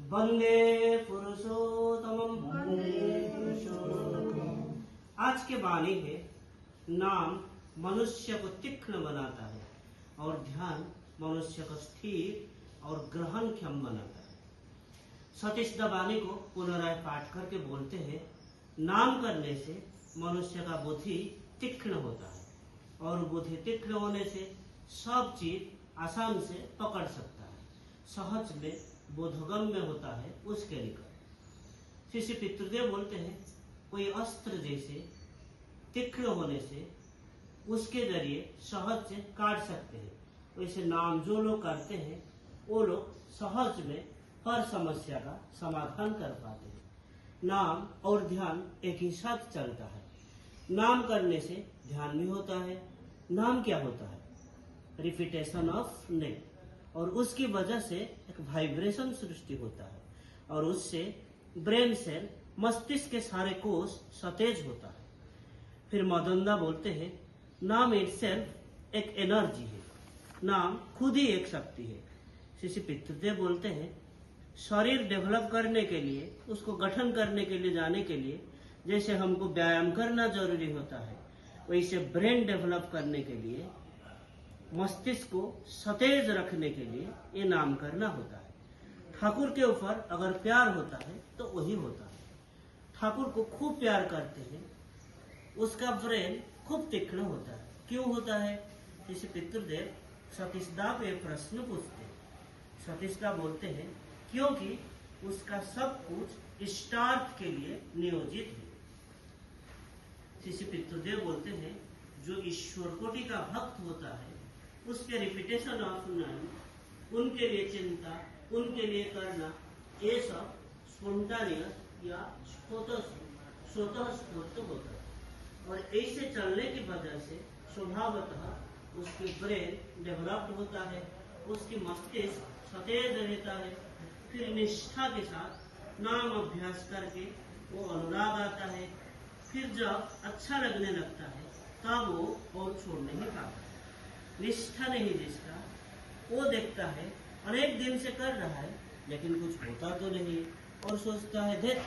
वंदे पुरुषोत्तमम्। आज के वाणी है, नाम मनुष्य को तीक्ष्ण बनाता है और ध्यान मनुष्य को स्थिर और ग्रहणक्षम बनाता है। सतीश वाणी को पुनराय पाठ करके बोलते हैं, नाम करने से मनुष्य का बुद्धि तीक्ष्ण होता है और बुद्धि तीक्ष्ण होने से सब चीज आसान से पकड़ सकता है, सहज में बोधगम्य होता है उसके निकट। श्री पितृदेव बोलते हैं, कोई अस्त्र जैसे तीक्ष्ण होने से उसके जरिए सहज से काट सकते हैं, वैसे नाम जो लोग करते हैं वो लोग सहज में हर समस्या का समाधान कर पाते हैं। नाम और ध्यान एक ही साथ चलता है। नाम करने से ध्यान भी होता है। नाम क्या होता है? रिपीटेशन ऑफ नेम, और उसकी वजह से एक वाइब्रेशन सृष्टि होता है और उससे ब्रेन सेल, मस्तिष्क के सारे कोष सतेज होता है। फिर मदनदा बोलते हैं, नाम इटसेल्फ एक एनर्जी है, नाम खुद ही एक शक्ति है। श्री पितृदेव बोलते हैं, शरीर डेवलप करने के लिए, उसको गठन करने के लिए, जाने के लिए जैसे हमको व्यायाम करना जरूरी होता है, वैसे ब्रेन डेवलप करने के लिए, मस्तिष्क को सतेज रखने के लिए ये नाम करना होता है। ठाकुर के ऊपर अगर प्यार होता है तो वही होता है। ठाकुर को खूब प्यार करते हैं, उसका ब्रेन खूब तीक्ष्ण होता है। क्यों होता है? जैसे पितृदेव सतीशदा पे प्रश्न पूछते हैं। सतीशदा बोलते हैं, क्योंकि उसका सब कुछ इष्टार्थ के लिए नियोजित है। जैसे पितृदेव बोलते हैं, जो ईश्वर कोटि का भक्त होता है उसके रिपीटेशन ऑफ नाम, उनके लिए चिंता, उनके लिए करना, ये सब स्पॉन्टानियस या स्वतः स्फूर्त होता है और ऐसे चलने की वजह से स्वभावतः उसकी ब्रेन डेवलप्ड होता है, उसकी मस्तिष्क सतेज रहता है। फिर निष्ठा के साथ नाम अभ्यास करके वो अनुराग आता है। फिर जब अच्छा लगने लगता है तब वो और छोड़ नहीं पाता। निष्ठा नहीं जिसका, वो देखता है अनेक दिन से कर रहा है लेकिन कुछ होता तो नहीं और सोचता है, देख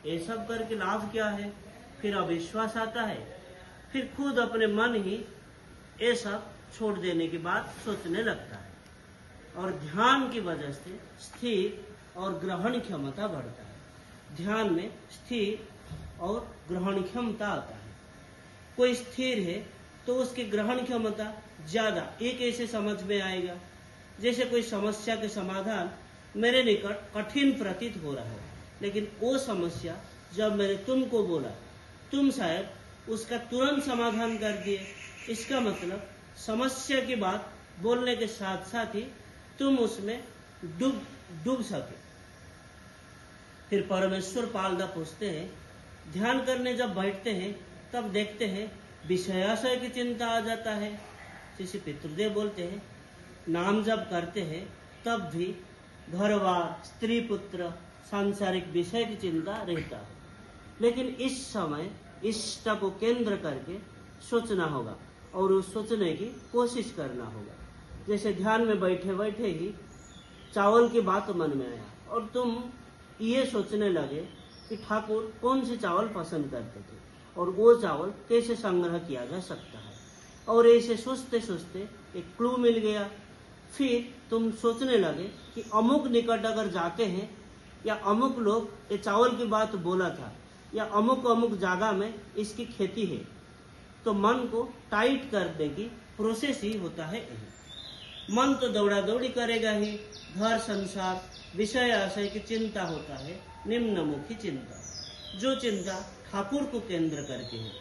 ये सब करके लाभ क्या है। फिर अविश्वास आता है, फिर खुद अपने मन ही ये सब छोड़ देने की बात सोचने लगता है और ध्यान की वजह से स्थिर और ग्रहण क्षमता बढ़ता है। ध्यान में स्थिर और ग्रहण क्षमता आता है। कोई स्थिर है तो उसकी ग्रहण क्षमता ज्यादा, एक ऐसे समझ में आएगा जैसे कोई समस्या के समाधान मेरे निकट कठिन प्रतीत हो रहा है, लेकिन वो समस्या जब मैंने तुमको बोला, तुम शायद उसका तुरंत समाधान कर दिए। इसका मतलब समस्या की बात बोलने के साथ साथ ही तुम उसमें डूब सके। फिर परमेश्वर पालदा पूछते हैं, ध्यान करने जब बैठते हैं तब देखते हैं विषयाशय की चिंता आ जाता है। जैसे पितृदेव बोलते हैं, नाम जब करते हैं तब भी घरवार, स्त्री पुत्र, सांसारिक विषय की चिंता रहता है, लेकिन इस समय इष्ट को केंद्र करके सोचना होगा और उस सोचने की कोशिश करना होगा। जैसे ध्यान में बैठे बैठे ही चावल की बात मन में आया और तुम ये सोचने लगे कि ठाकुर कौन से चावल पसंद करते थे और वो चावल कैसे संग्रह किया जा सकता है, और ऐसे सोचते सोचते एक क्लू मिल गया। फिर तुम सोचने लगे कि अमुक निकट अगर जाते हैं या अमुक लोग ये चावल की बात बोला था या अमुक अमुक जगह में इसकी खेती है, तो मन को टाइट करने की प्रोसेस ही होता है यही। मन तो दौड़ा दौड़ी करेगा ही, घर संसार विषय आशय की चिंता होता है निम्नमुखी चिंता। जो चिंता ठाकुर को केंद्र करके है,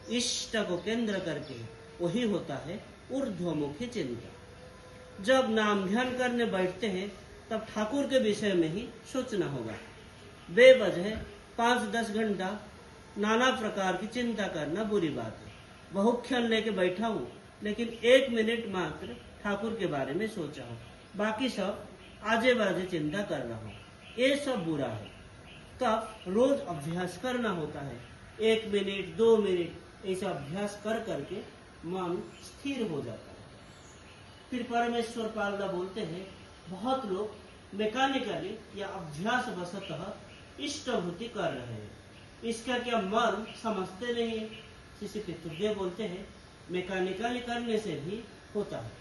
इष्ट को केंद्र करके है, वही होता है ऊर्ध्वमुखी चिंता। जब नाम ध्यान करने बैठते हैं तब ठाकुर के विषय में ही सोचना होगा। बेवजह 5-10 घंटा नाना प्रकार की चिंता करना बुरी बात है। बहुत ख्याल लेके बैठा हूँ लेकिन 1 मिनट मात्र ठाकुर के बारे में सोचा हूँ, बाकी सब आजे बाजे चिंता कर रहा हूँ, ये सब बुरा है। तब रोज अभ्यास करना होता है, 1 मिनट 2 मिनट ऐसा अभ्यास कर करके मन स्थिर हो जाता है। फिर परमेश्वर पालदा बोलते हैं, बहुत लोग मैकेनिकली या अभ्यास वशतः इष्टभूति कर रहे हैं। इसका क्या मर्म समझते नहीं है। श्री पितृदेव बोलते हैं मैकेनिकली करने से भी होता है।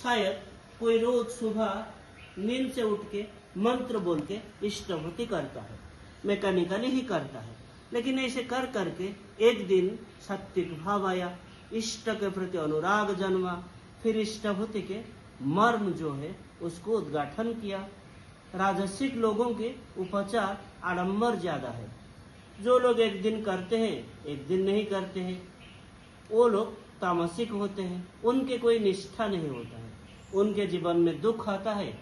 शायद कोई रोज सुबह नींद से उठ के मंत्र बोल के इष्टभूति करता है, मैकेनिकली ही करता है, लेकिन ऐसे कर करके एक दिन सात्विक भाव आया, इष्ट के प्रति अनुराग जन्मा, फिर इष्टभूति के मर्म जो है उसको उद्घाटन किया। राजसिक लोगों के उपचार आडंबर ज्यादा है। जो लोग एक दिन करते हैं एक दिन नहीं करते हैं, वो लोग तामसिक होते हैं, उनके कोई निष्ठा नहीं होता है, उनके जीवन में दुख आता है,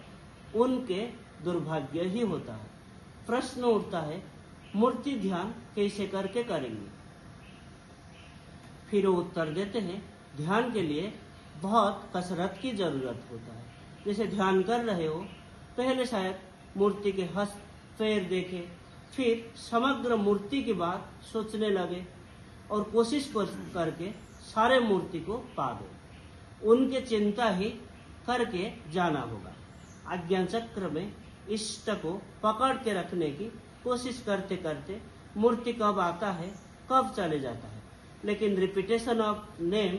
उनके दुर्भाग्य ही होता है। प्रश्न उठता है मूर्ति ध्यान कैसे करके करेंगे। फिर वो उत्तर देते हैं ध्यान के लिए बहुत कसरत की जरूरत होता है। जैसे ध्यान कर रहे हो, पहले शायद मूर्ति के हस्त पैर देखे, फिर समग्र मूर्ति की बात सोचने लगे और कोशिश करके सारे मूर्ति को पा दो। उनके चिंता ही करके जाना होगा। आज्ञा चक्र में इष्ट को पकड़ के रखने की कोशिश करते करते मूर्ति कब आता है कब चले जाता है, लेकिन रिपीटेशन ऑफ नेम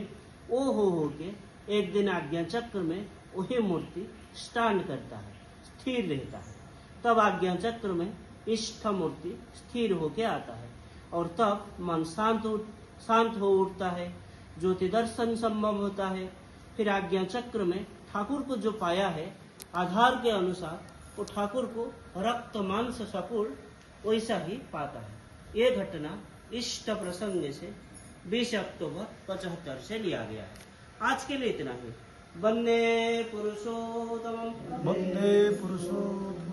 ओ हो के एक दिन आज्ञा चक्र में वही मूर्ति स्टैंड करता है, स्थिर रहता है। तब आज्ञा चक्र में इष्ट मूर्ति स्थिर होके आता है और तब मन शांत हो उठता है, ज्योति दर्शन संभव होता है। फिर आज्ञा चक्र में ठाकुर को जो पाया है आधार के अनुसार वो ठाकुर को रक्त मांस सपूर्ण वैसा ही पाता है। ये घटना इष्ट प्रसंग से 20 अक्टूबर 75 से लिया गया है। आज के लिए इतना ही। वंदे पुरुषोत्तमम्। वंदे पुरुषोत्तमम्।